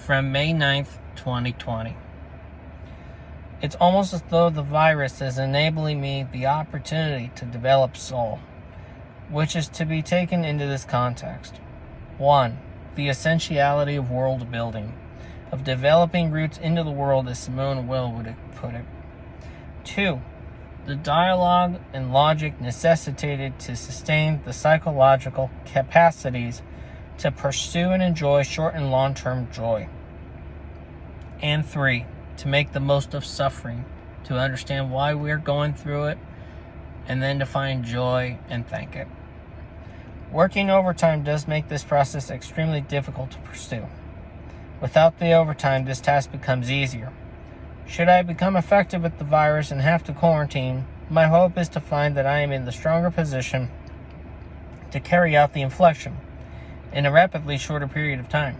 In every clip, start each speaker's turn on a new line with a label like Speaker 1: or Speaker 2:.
Speaker 1: from May 9th, 2020. It's almost as though the virus is enabling me the opportunity to develop soul, which is to be taken into this context. 1. The essentiality of world building, of developing roots into the world as Simone Weil would put it. 2. The dialogue and logic necessitated to sustain the psychological capacities to pursue and enjoy short and long-term joy. And 3. To make the most of suffering, to understand why we're going through it, and then to find joy and thank it. Working overtime does make this process extremely difficult to pursue. Without the overtime, this task becomes easier. Should I become affected with the virus and have to quarantine, my hope is to find that I am in the stronger position to carry out the inflection in a rapidly shorter period of time.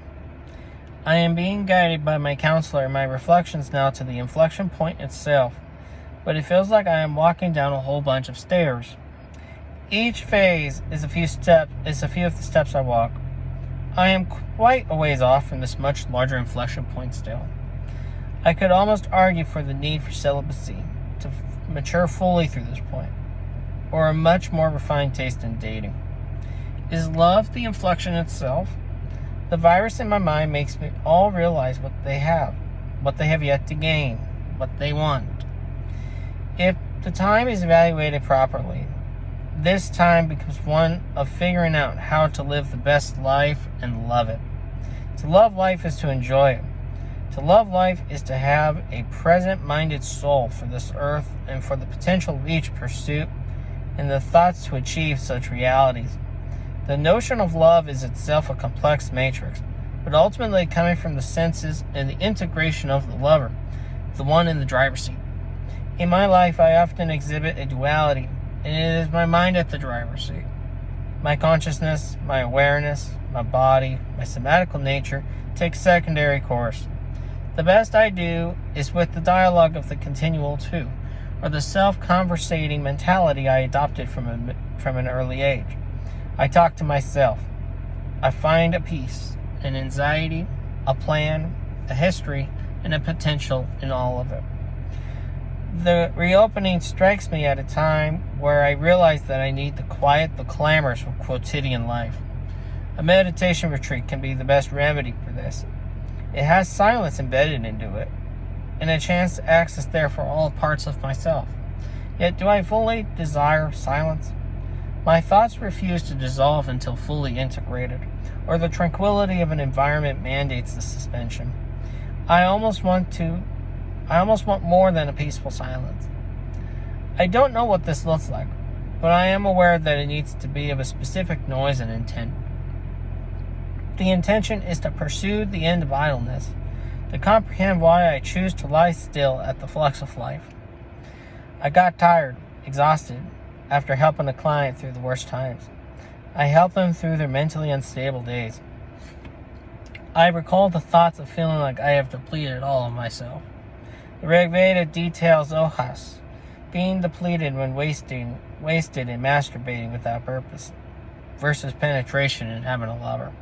Speaker 1: I am being guided by my counselor in my reflections now to the inflection point itself, but it feels like I am walking down a whole bunch of stairs. Each phase is a few of the steps I walk. I am quite a ways off from this much larger inflection point still. I could almost argue for the need for celibacy to mature fully through this point, or a much more refined taste in dating. Is love the inflection itself? The virus in my mind makes me all realize what they have yet to gain, what they want. If the time is evaluated properly, this time becomes one of figuring out how to live the best life and love it. To love life is to enjoy it. To love life is to have a present-minded soul for this earth and for the potential of each pursuit and the thoughts to achieve such realities. The notion of love is itself a complex matrix, but ultimately coming from the senses and the integration of the lover, the one in the driver's seat. In my life, I often exhibit a duality, and it is my mind at the driver's seat. My consciousness, my awareness, my body, my somatical nature takes secondary course. The best I do is with the dialogue of the continual two, or the self-conversating mentality I adopted from an early age. I talk to myself. I find a peace, an anxiety, a plan, a history, and a potential in all of it. The reopening strikes me at a time where I realize that I need to quiet the clamors of quotidian life. A meditation retreat can be the best remedy for this. It has silence embedded into it, and a chance to access there for all parts of myself. Yet do I fully desire silence? My thoughts refuse to dissolve until fully integrated, or the tranquility of an environment mandates the suspension. I almost want more than a peaceful silence. I don't know what this looks like, but I am aware that it needs to be of a specific noise and intent. The intention is to pursue the end of idleness, to comprehend why I choose to lie still at the flux of life. I got tired, exhausted, after helping a client through the worst times. I helped them through their mentally unstable days. I recall the thoughts of feeling like I have depleted all of myself. The Rig Veda details ohas, being depleted when wasted and masturbating without purpose, versus penetration and having a lover.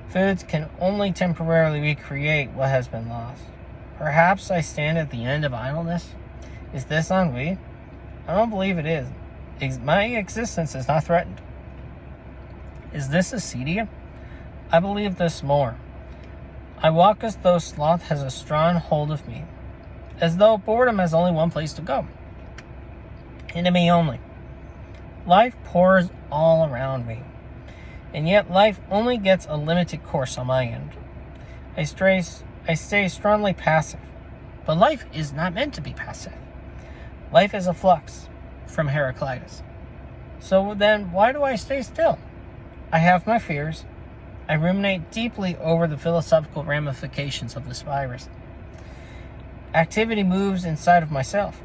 Speaker 1: Foods can only temporarily recreate what has been lost. Perhaps I stand at the end of idleness? Is this ennui? I don't believe it is. My existence is not threatened. Is this acedia? I believe this more. I walk as though sloth has a strong hold of me, as though boredom has only one place to go. Into me only. Life pours all around me, and yet life only gets a limited course on my end. I stay strongly passive, but life is not meant to be passive. Life is a flux, from Heraclitus. So then, why do I stay still? I have my fears. I ruminate deeply over the philosophical ramifications of this virus. Activity moves inside of myself.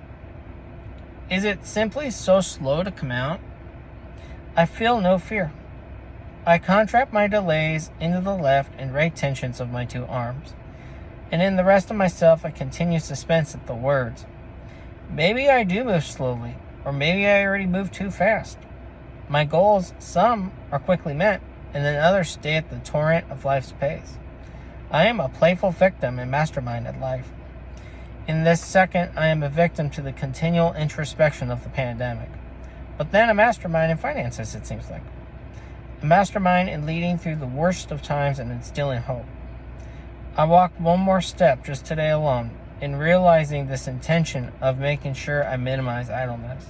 Speaker 1: Is it simply so slow to come out? I feel no fear. I contract my delays into the left and right tensions of my two arms, and in the rest of myself I continue suspense at the words. Maybe I do move slowly, or maybe I already moved too fast. My goals, some are quickly met, and then others stay at the torrent of life's pace. I am a playful victim in masterminded life. In this second, I am a victim to the continual introspection of the pandemic. But then a mastermind in finances, it seems like. A mastermind in leading through the worst of times and instilling hope. I walked one more step just today alone in realizing this intention of making sure I minimize idleness.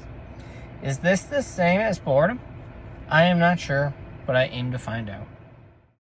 Speaker 1: Is this the same as boredom? I am not sure, but I aim to find out.